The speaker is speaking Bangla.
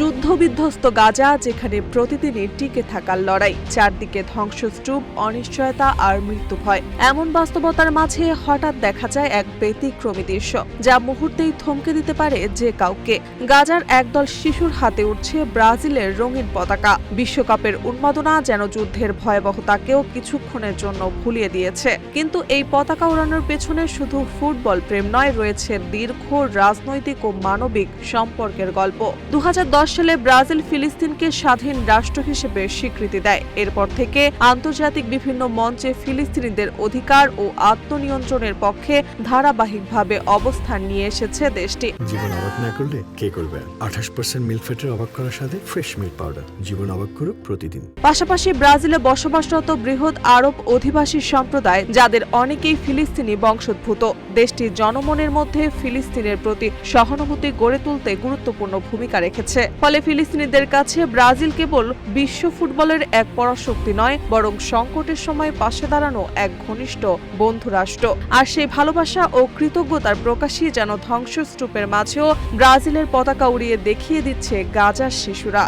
যুদ্ধবিধ্বস্ত গাজা, যেখানে প্রতিদিনই টিকে থাকার লড়াই, চারদিকে ধ্বংসস্তূপ, অনিশ্চয়তা আর মৃত্যু ভয়। এমন বাস্তবতার মাঝে হঠাৎ দেখা যায় এক ব্যতিক্রমী দৃশ্য, যা মুহূর্তেই থমকে দিতে পারে যে কাউকে। গাজার একদল শিশুর হাতে উঠছে ব্রাজিলের রঙিন পতাকা। বিশ্বকাপের উন্মাদনা যেন যুদ্ধের ভয়াবহতাকেও কিছুক্ষণের জন্য ভুলিয়ে দিয়েছে। কিন্তু এই পতাকা উড়ানোর পেছনে শুধু ফুটবল প্রেম নয়, রয়েছে দীর্ঘ রাজনৈতিক ও মানবিক সম্পর্কের গল্প। 2010 সালে ব্রাজিল ফিলিস্তিনকে স্বাধীন রাষ্ট্র হিসেবে স্বীকৃতি দেয়। এরপর থেকে আন্তর্জাতিক বিভিন্ন মঞ্চে ফিলিস্তিনিদের অধিকার ও আত্মনিয়ন্ত্রণের পক্ষে ধারাবাহিকভাবে অবস্থান নিয়ে এসেছে দেশটি। জীবন অবাক না করলে কে করবে? 28% মিল্ক ফ্যাটের অবাক করার সাথে ফ্রেশ মিল্ক পাউডার। জীবন অবাক করুক প্রতিদিন। পাশাপাশি ব্রাজিলে বসবাসরত বৃহৎ আরব অধিবাসী সম্প্রদায়, যাদের অনেকেই ফিলিস্তিনি বংশোদ্ভূত, দেশটির জনমনের মধ্যে ফিলিস্তিনের প্রতি সহানুভূতি গড়ে তুলতে গুরুত্বপূর্ণ ভূমিকা রেখেছে। ফলে ফিলিস্তিনিদের কাছে ব্রাজিল কেবল বিশ্ব ফুটবলের এক পরাশক্তি নয়, বরং সংকটের সময় পাশে দাঁড়ানো এক ঘনিষ্ঠ বন্ধুরাষ্ট্র। আর সেই ভালোবাসা ও কৃতজ্ঞতার প্রকাশই যেন ধ্বংসস্তূপের মাঝেও ব্রাজিলের পতাকা উড়িয়ে দেখিয়ে দিচ্ছে গাজার শিশুরা।